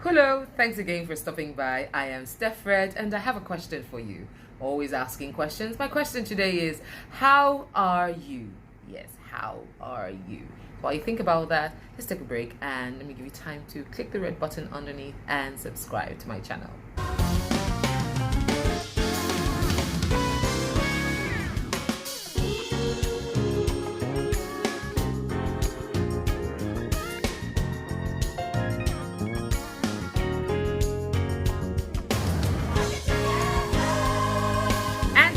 Hello, thanks again for stopping by. I am StephREDD and I have a question for you. Always asking questions. My question today is, how are you? Yes, how are you? While you think about that, let's take a break and let me give you time to click the red button underneath and subscribe to my channel.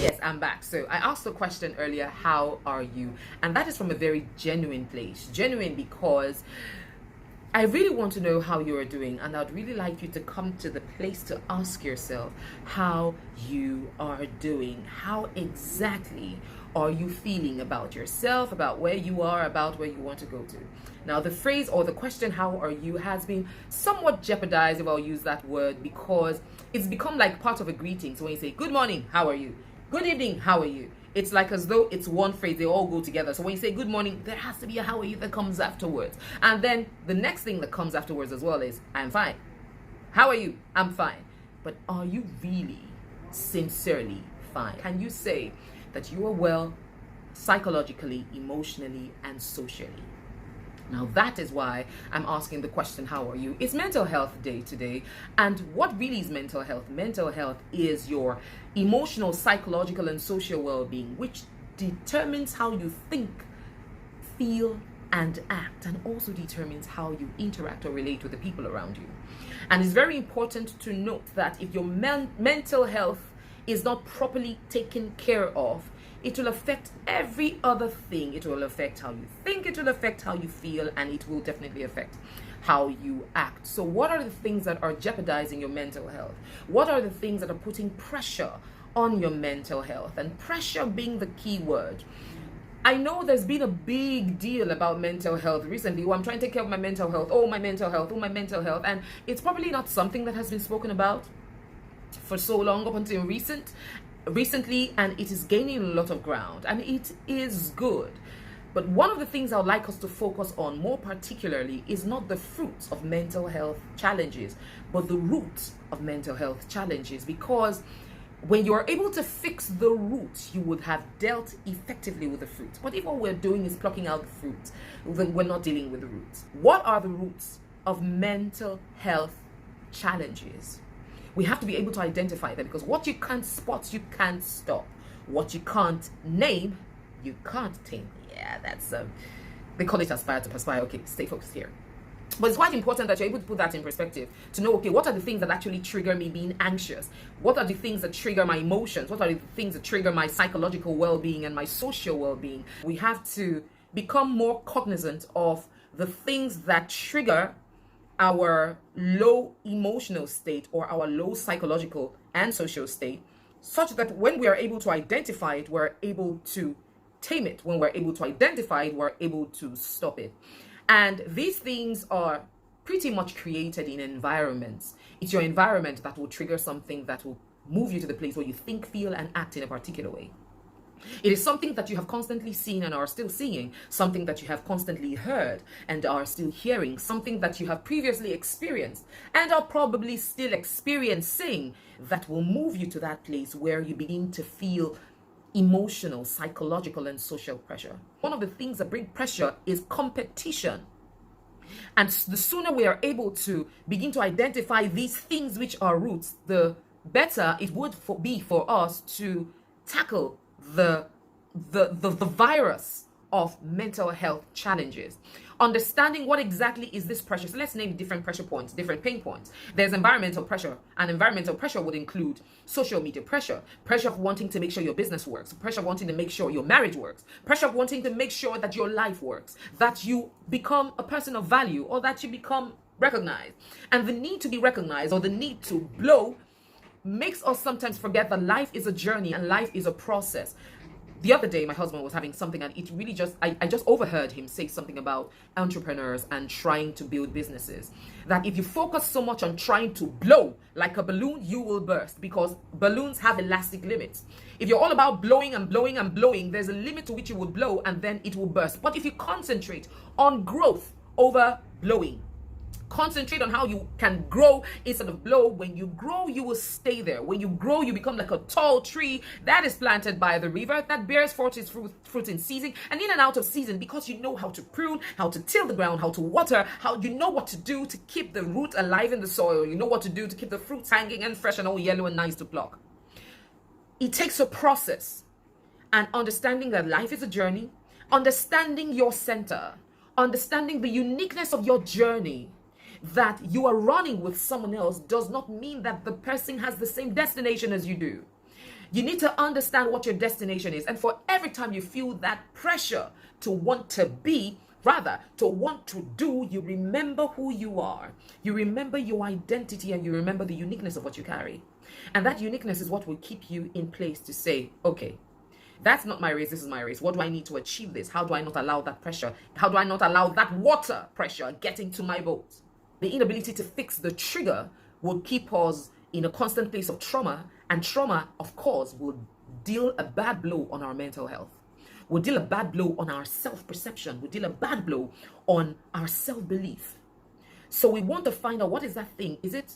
Yes, I'm back. So I asked the question earlier, how are you? And that is from a very genuine place. Genuine because I really want to know how you are doing, and I'd really like you to come to the place to ask yourself how you are doing. How exactly are you feeling about yourself, about where you are, about where you want to go to? Now, the phrase or the question, how are you, has been somewhat jeopardized, if I'll use that word, because it's become like part of a greeting. So when you say, good morning, how are you? Good evening, how are you? It's like as though it's one phrase, they all go together. So when you say good morning, there has to be a how are you that comes afterwards. And then the next thing that comes afterwards as well is, I'm fine. How are you? I'm fine. But are you really sincerely fine? Can you say that you are well psychologically, emotionally, and socially? Now that is why I'm asking the question, how are you? It's Mental Health Day today. And what really is mental health? Mental health is your emotional, psychological, and social well-being, which determines how you think, feel, and act, and also determines how you interact or relate with the people around you. And it's very important to note that if your mental health is not properly taken care of, it will affect every other thing. It will affect how you think, it will affect how you feel, and it will definitely affect how you act. So what are the things that are jeopardizing your mental health? What are the things that are putting pressure on your mental health? And pressure being the key word. I know there's been a big deal about mental health recently. Oh, I'm trying to take care of my mental health. Oh, my mental health. Oh, my mental health. And it's probably not something that has been spoken about for so long up until recently, and it is gaining a lot of ground, and it is good. But one of the things I would like us to focus on more particularly is not the fruits of mental health challenges, but the roots of mental health challenges, because when you are able to fix the roots, you would have dealt effectively with the fruits. But if what we're doing is plucking out the fruits, then we're not dealing with the roots. What are the roots of mental health challenges? We have to be able to identify them, because what you can't spot, you can't stop. What you can't name, you can't tame. Yeah, that's they call it aspire to perspire. Okay, stay focused here. But it's quite important that you're able to put that in perspective to know, okay, what are the things that actually trigger me being anxious? What are the things that trigger my emotions? What are the things that trigger my psychological well-being and my social well-being? We have to become more cognizant of the things that trigger our low emotional state or our low psychological and social state, such that when we are able to identify it, we're able to tame it. When we're able to identify it, we're able to stop it. And these things are pretty much created in environments. It's your environment that will trigger something that will move you to the place where you think, feel, and act in a particular way. It is something that you have constantly seen and are still seeing, something that you have constantly heard and are still hearing, something that you have previously experienced and are probably still experiencing, that will move you to that place where you begin to feel emotional, psychological, and social pressure. One of the things that bring pressure is competition. And the sooner we are able to begin to identify these things which are roots, the better it would be for us to tackle the virus of mental health challenges. Understanding what exactly is this pressure. So let's name different pressure points, different pain points. There's environmental pressure, and environmental pressure would include social media pressure, pressure of wanting to make sure your business works, pressure of wanting to make sure your marriage works, pressure of wanting to make sure that your life works, that you become a person of value, or that you become recognized. And the need to be recognized, or the need to blow, makes us sometimes forget that life is a journey and life is a process. The other day, my husband was having something, and it really I just overheard him say something about entrepreneurs and trying to build businesses. That if you focus so much on trying to blow like a balloon, you will burst, because balloons have elastic limits. If you're all about blowing and blowing and blowing, there's a limit to which you will blow and then it will burst. But if you concentrate on growth over blowing, Concentrate on how you can grow instead of blow. When you grow, you will stay there. When you grow, you become like a tall tree that is planted by the river, that bears forth its fruit in season and in and out of season, because you know how to prune, how to till the ground, how to water, how you know what to do to keep the root alive in the soil. You know what to do to keep the fruits hanging and fresh and all yellow and nice to pluck. It takes a process, and understanding that life is a journey, understanding your center, understanding the uniqueness of your journey. That you are running with someone else does not mean that the person has the same destination as you do. You need to understand what your destination is. And for every time you feel that pressure to want to be, rather to want to do, you remember who you are. You remember your identity, and you remember the uniqueness of what you carry. And that uniqueness is what will keep you in place to say, okay, that's not my race, this is my race. What do I need to achieve this? How do I not allow that pressure? How do I not allow that water pressure getting to my boat? The inability to fix the trigger will keep us in a constant place of trauma, and trauma, of course, will deal a bad blow on our mental health, will deal a bad blow on our self-perception, will deal a bad blow on our self-belief. So we want to find out, what is that thing? Is it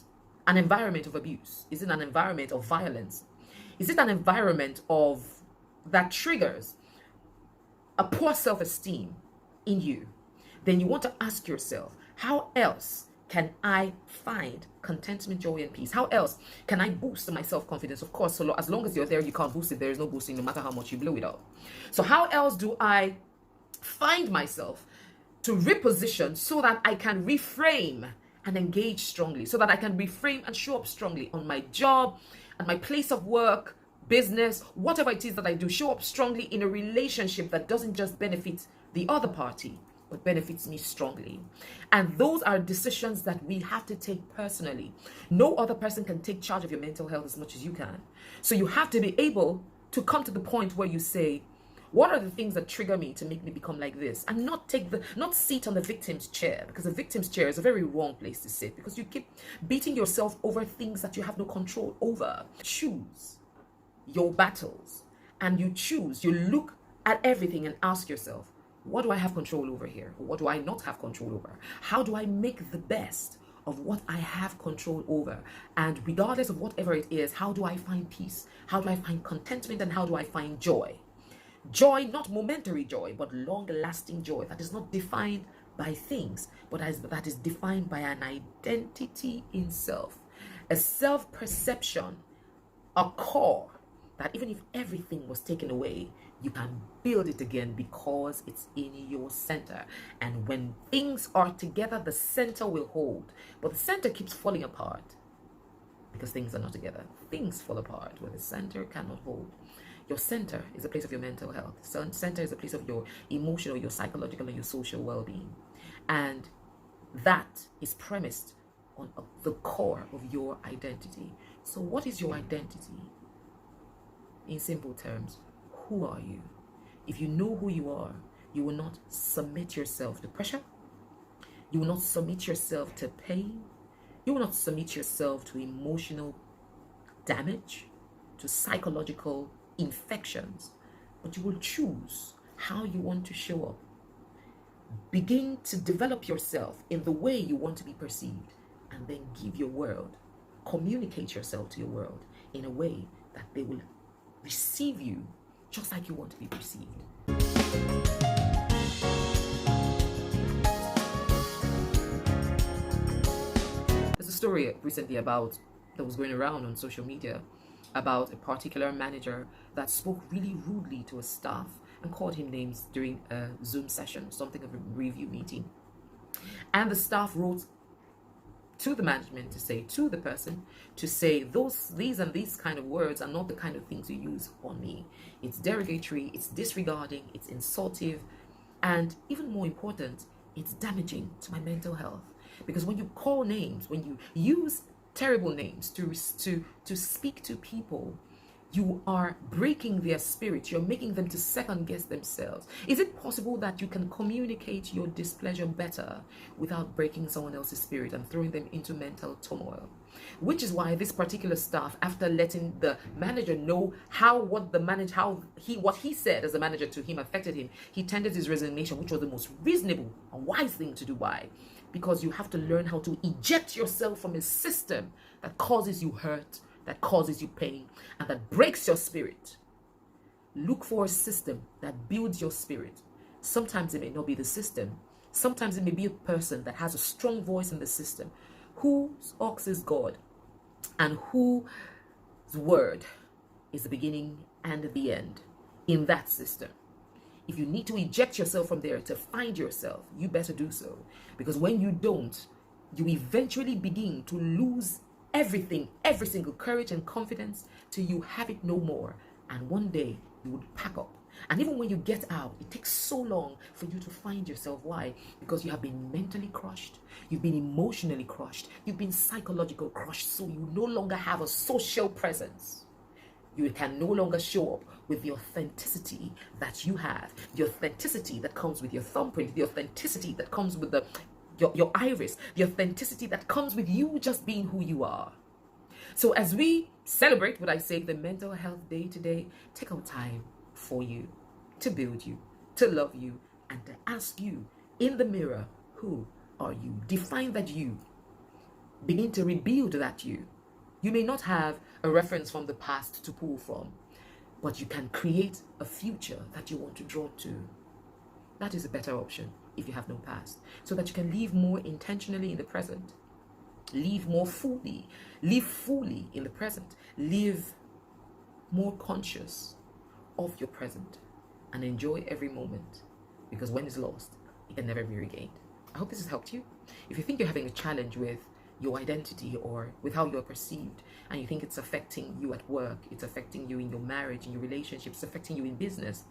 an environment of abuse? Is it an environment of violence? Is it an environment of that triggers a poor self-esteem in you? Then you want to ask yourself, how else can I find contentment, joy, and peace? How else can I boost my self-confidence? Of course, so as long as you're there, you can't boost it. There is no boosting, no matter how much you blow it up. So how else do I find myself to reposition so that I can reframe and engage strongly, so that I can reframe and show up strongly on my job, at my place of work, business, whatever it is that I do, show up strongly in a relationship that doesn't just benefit the other party, but benefits me strongly. And those are decisions that we have to take personally. No other person can take charge of your mental health as much as you can. So you have to be able to come to the point where you say, what are the things that trigger me to make me become like this? And not sit on the victim's chair, because the victim's chair is a very wrong place to sit, because you keep beating yourself over things that you have no control over. Choose your battles, and you look at everything and ask yourself, what do I have control over here? What do I not have control over? How do I make the best of what I have control over? And regardless of whatever it is, how do I find peace? How do I find contentment? And how do I find joy? Joy, not momentary joy, but long-lasting joy that is not defined by things, but that is defined by an identity in self, a self-perception, a core that even if everything was taken away, you can build it again because it's in your center. And when things are together, the center will hold. But the center keeps falling apart because things are not together. Things fall apart where the center cannot hold. Your center is a place of your mental health. Center is a place of your emotional, your psychological, and your social well-being. And that is premised on the core of your identity. So what is your identity? In simple terms, who are you? If you know who you are, you will not submit yourself to pressure. You will not submit yourself to pain. You will not submit yourself to emotional damage, to psychological infections, but you will choose how you want to show up. Begin to develop yourself in the way you want to be perceived, and then give your world, communicate yourself to your world in a way that they will receive you just like you want to be perceived. There's a story recently that was going around on social media about a particular manager that spoke really rudely to a staff and called him names during a Zoom session, something of a review meeting. And the staff wrote to the management to say to the person, to say these and these kind of words are not the kind of things you use on me. It's derogatory, it's disregarding, it's insultive, and even more important, it's damaging to my mental health. Because when you call names, when you use terrible names to speak to people, you are breaking their spirit. You're making them to second guess themselves. Is it possible that you can communicate your displeasure better without breaking someone else's spirit and throwing them into mental turmoil? Which is why this particular staff, after letting the manager know what he said as a manager to him affected him, he tendered his resignation, which was the most reasonable and wise thing to do. Why? because you have to learn how to eject yourself from a system that causes you hurt, that causes you pain, and that breaks your spirit. Look for a system that builds your spirit. Sometimes it may not be the system. Sometimes it may be a person that has a strong voice in the system, whose ox is God, and whose word is the beginning and the end in that system. If you need to eject yourself from there to find yourself, you better do so. Because when you don't, you eventually begin to lose everything, every single courage and confidence till you have it no more. And one day you would pack up. And even when you get out, it takes so long for you to find yourself. Why? Because you have been mentally crushed. You've been emotionally crushed. You've been psychologically crushed. So you no longer have a social presence. You can no longer show up with the authenticity that you have, the authenticity that comes with your thumbprint, the authenticity that comes with your iris, the authenticity that comes with you just being who you are. So as we celebrate what I say, the Mental Health Day today, take our time for you, to build you, to love you, and to ask you in the mirror, who are you? Define that you. Begin to rebuild that you. You may not have a reference from the past to pull from, but you can create a future that you want to draw to. That is a better option if you have no past, so that you can live more intentionally in the present, live more fully, live fully in the present, live more conscious of your present, and enjoy every moment, because when it's lost, it can never be regained. I hope this has helped you. If you think you're having a challenge with your identity or with how you're perceived, and you think it's affecting you at work, it's affecting you in your marriage, in your relationships, it's affecting you in business,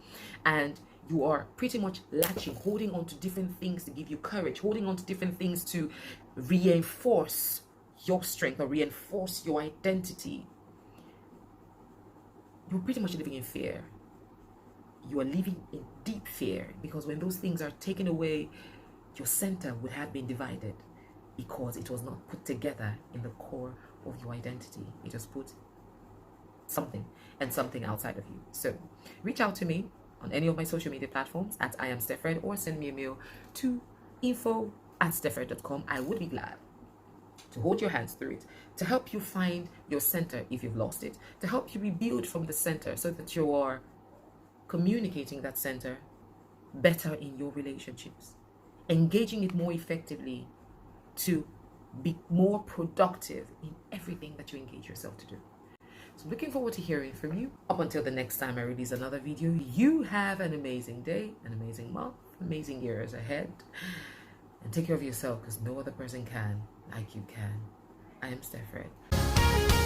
and you are pretty much latching, holding on to different things to give you courage, holding on to different things to reinforce your strength or reinforce your identity, you're pretty much living in fear. You are living in deep fear, because when those things are taken away, your center would have been divided, because it was not put together in the core of your identity. It was put something and something outside of you. So reach out to me on any of my social media platforms at I am StephREDD, or send me a mail to info@StephREDD.com. I would be glad to hold your hands through it, to help you find your center if you've lost it, to help you rebuild from the center so that you are communicating that center better in your relationships, engaging it more effectively to be more productive in everything that you engage yourself to do. So looking forward to hearing from you. Up until the next time I release another video, you have an amazing day, an amazing month, amazing years ahead. And take care of yourself, because no other person can like you can. I am StephREDD.